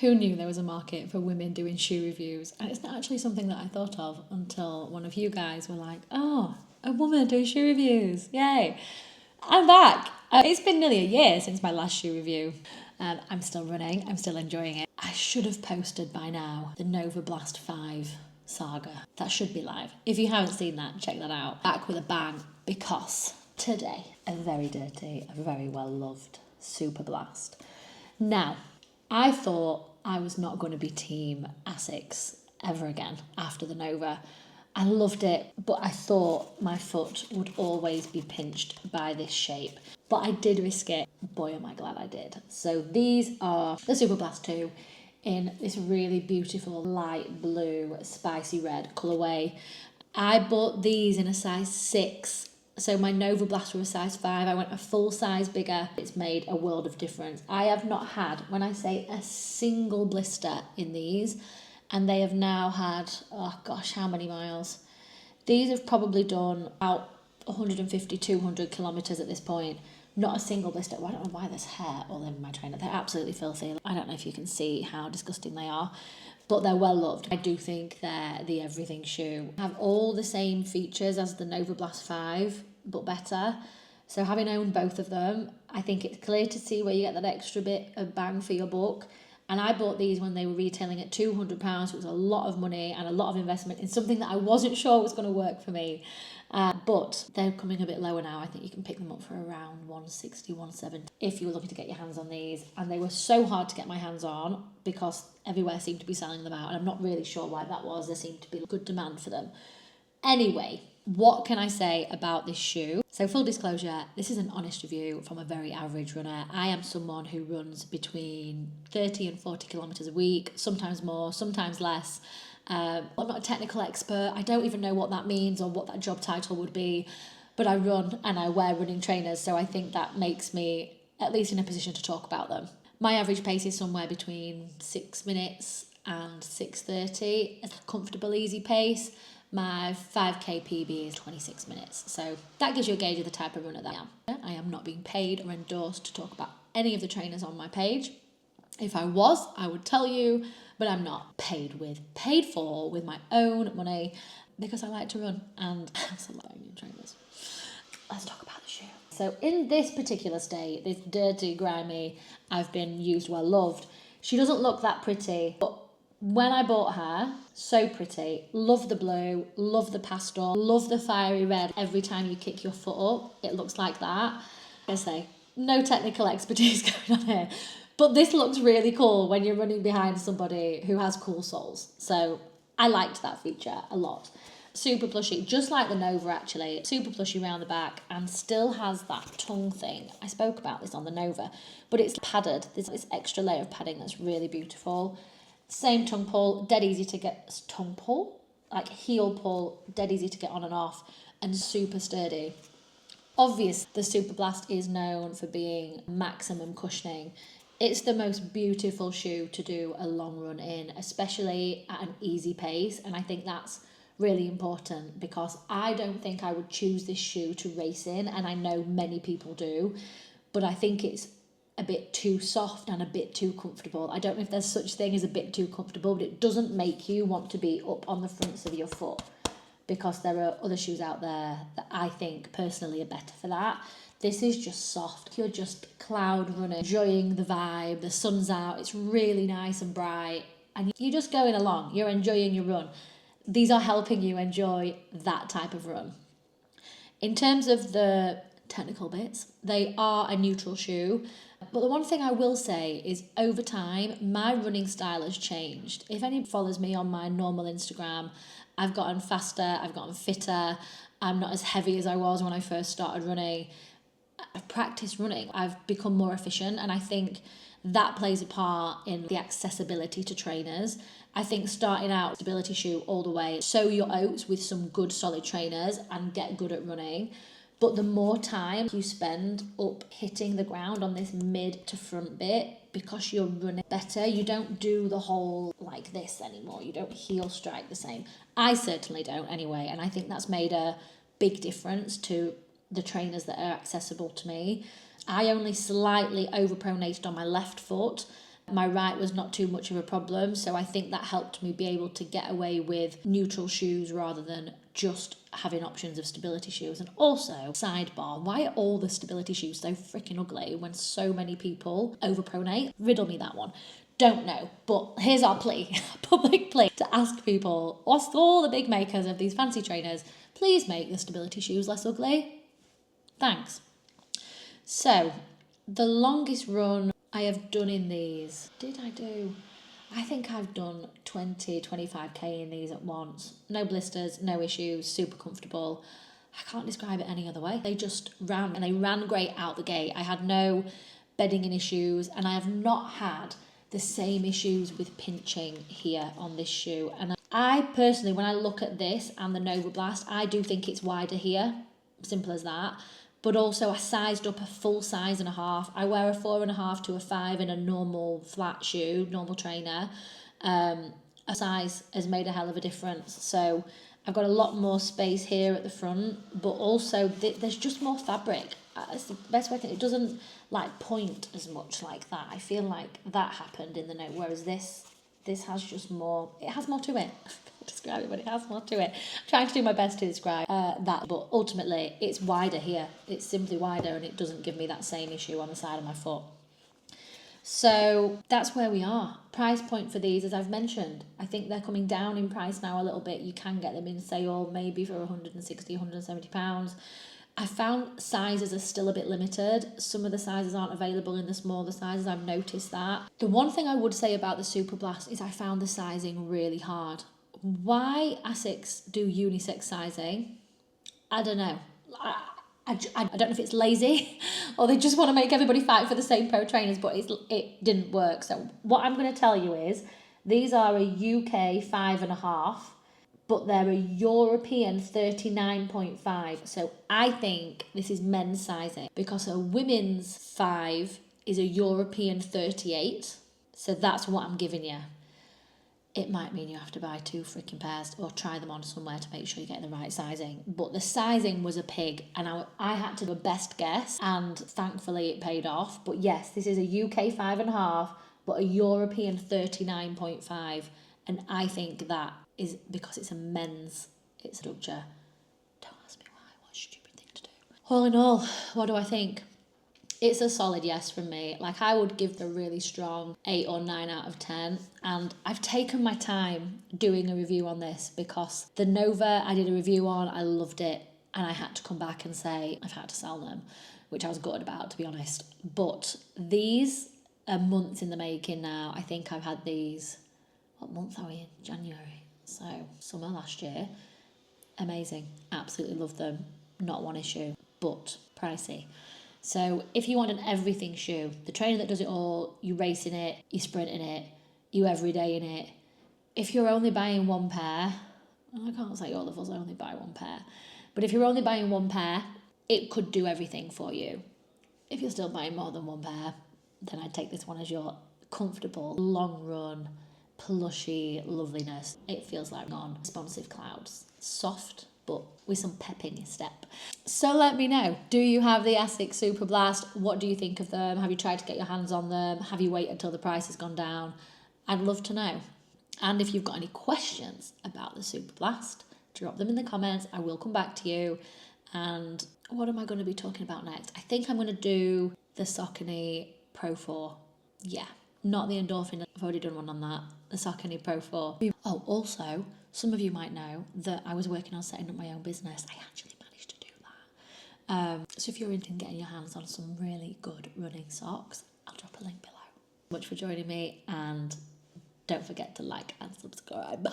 Who knew there was a market for women doing shoe reviews? And it's not actually something that I thought of until one of you guys were like, oh, a woman doing shoe reviews, yay. I'm back. It's been nearly a year since my last shoe review. I'm still running, I'm still enjoying it. I should have posted by now the Nova Blast 5 saga. That should be live. If you haven't seen that, check that out. Back with a bang, because today, a very dirty, a very well-loved Superblast. Now, I thought I was not going to be team ASICS ever again after the Nova. I loved it, but I thought my foot would always be pinched by this shape. But I did risk it. Boy, am I glad I did. So these are the Superblast 2 in this really beautiful light blue, spicy red colourway. I bought these in a size 6. So my Nova Blast were a size 5. I went a full size bigger. It's made a world of difference. I have not had, when I say a single blister in these, and they have now had, oh gosh, how many miles? These have probably done about 150, 200 kilometres at this point. Not a single blister. Well, I don't know why there's hair all over my trainer. They're absolutely filthy. I don't know if you can see how disgusting they are, but they're well loved. I do think they're the everything shoe. Have all the same features as the Nova Blast 5, but better. So having owned both of them, I think it's clear to see where you get that extra bit of bang for your buck. And I bought these when they were retailing at £200. It was a lot of money and a lot of investment in something that I wasn't sure was going to work for me. But they're coming a bit lower now. I think you can pick them up for around 160, 170 if you were looking to get your hands on these. And they were so hard to get my hands on because everywhere seemed to be selling them out. And I'm not really sure why that was. There seemed to be good demand for them. Anyway, what can I say about this shoe? So full disclosure, this is an honest review from a very average runner. I am someone who runs between 30 and 40 kilometres a week, sometimes more, sometimes less. I'm not a technical expert. I don't even know what that means or what that job title would be, but I run and I wear running trainers, so I think that makes me at least in a position to talk about them. My average pace is somewhere between 6 minutes and 6:30. It's a comfortable, easy pace. My 5k PB is 26 minutes. So that gives you a gauge of the type of runner that I am. I am not being paid or endorsed to talk about any of the trainers on my page. If I was, I would tell you, but I'm not paid for with my own money because I like to run and I also like new trainers. Let's talk about the shoe. So in this particular state, this dirty, grimy, I've been used, well loved, she doesn't look that pretty, but when I bought her, so pretty. Love the blue, love the pastel, love the fiery red. Every time you kick your foot up, it looks like that. I say, no technical expertise going on here. But this looks really cool when you're running behind somebody who has cool soles. So I liked that feature a lot. Super plushy, just like the Nova actually. Super plushy around the back and still has that tongue thing. I spoke about this on the Nova, but it's padded. There's this extra layer of padding that's really beautiful. Same tongue pull, dead easy to get, tongue pull? Like heel pull, dead easy to get on and off, and super sturdy. Obviously, the Superblast is known for being maximum cushioning. It's the most beautiful shoe to do a long run in, especially at an easy pace, and I think that's really important because I don't think I would choose this shoe to race in, and I know many people do, but I think it's a bit too soft and a bit too comfortable. I don't know if there's such thing as a bit too comfortable, but it doesn't make you want to be up on the fronts of your foot because there are other shoes out there that I think personally are better for that. This is just soft. You're just cloud running, enjoying the vibe. The sun's out. It's really nice and bright. And you're just going along. You're enjoying your run. These are helping you enjoy that type of run. In terms of the technical bits, they are a neutral shoe. But the one thing I will say is over time, my running style has changed. If anyone follows me on my normal Instagram, I've gotten faster, I've gotten fitter. I'm not as heavy as I was when I first started running. I've practiced running. I've become more efficient, and I think that plays a part in the accessibility to trainers. I think starting out stability shoe all the way, sow your oats with some good solid trainers and get good at running. But the more time you spend up hitting the ground on this mid to front bit, because you're running better, you don't do the whole like this anymore. You don't heel strike the same. I certainly don't anyway. And I think that's made a big difference to the trainers that are accessible to me. I only slightly overpronated on my left foot My right was not too much of a problem, so I think that helped me be able to get away with neutral shoes rather than just having options of stability shoes. And also, sidebar, why are all the stability shoes so freaking ugly when so many people overpronate? Riddle me that one. Don't know, but here's our plea, public plea, to ask people, what's all the big makers of these fancy trainers, please make the stability shoes less ugly. Thanks. So, the longest run I have done in these, I think I've done 25k in these at once. No blisters, no issues, super comfortable. I can't describe it any other way. They just ran, and they ran great out the gate. I had no bedding in issues, and I have not had the same issues with pinching here on this shoe. And I personally, when I look at this and the Nova Blast, I do think it's wider here, simple as that. But also I sized up a full size and a half. I wear a 4.5 to a 5 in a normal flat shoe, normal trainer. A size has made a hell of a difference. So I've got a lot more space here at the front, but also there's just more fabric. It's the best way it doesn't like point as much like that. I feel like that happened in the Note, whereas this has just more, it has more to it. I can't describe it, but it has more to it. I'm trying to do my best to describe that, but ultimately it's wider here. It's simply wider, and it doesn't give me that same issue on the side of my foot. So that's where we are. Price point for these, as I've mentioned, I think they're coming down in price now a little bit. You can get them in sale maybe for £160, £170. I found sizes are still a bit limited. Some of the sizes aren't available in the smaller sizes. I've noticed that. The one thing I would say about the Superblast is I found the sizing really hard. Why ASICS do unisex sizing, I don't know. I don't know if it's lazy or they just want to make everybody fight for the same pair of trainers, but it didn't work. So what I'm going to tell you is these are a UK 5.5, but they're a European 39.5. So I think this is men's sizing because a women's 5 is a European 38. So that's what I'm giving you. It might mean you have to buy 2 freaking pairs or try them on somewhere to make sure you get the right sizing. But the sizing was a pig, and I had to do a best guess, and thankfully it paid off. But yes, this is a UK 5.5, but a European 39.5. And I think that is because it's a men's, it's a structure. Don't ask me why, what a stupid thing to do. All in all, what do I think? It's a solid yes from me. Like, I would give the really strong 8 or 9 out of 10. And I've taken my time doing a review on this because the Nova I did a review on, I loved it. And I had to come back and say I've had to sell them, which I was gutted about, to be honest. But these are months in the making now. I think I've had these, what month are we in? January. So summer last year. Amazing. Absolutely love them. Not one issue, but pricey. So if you want an everything shoe, the trainer that does it all, you race in it, you sprint in it, you every day in it. If you're only buying one pair, I can't say all of us only buy one pair, but if you're only buying one pair, it could do everything for you. If you're still buying more than one pair, then I'd take this one as your comfortable, long run, plushy loveliness. It feels like on responsive clouds. Soft, but with some pep in your step. So let me know, do you have the ASICS Superblast? What do you think of them? Have you tried to get your hands on them? Have you waited until the price has gone down? I'd love to know. And if you've got any questions about the Superblast, drop them in the comments. I will come back to you. And what am I going to be talking about next? I think I'm going to do the Saucony Pro 4. Yeah, not the Endorphin. I've already done one on that. The Saucony Pro 4. Oh, also, some of you might know that I was working on setting up my own business. I actually managed to do that. So if you're into getting your hands on some really good running socks, I'll drop a link below. Much for joining me, and don't forget to like and subscribe.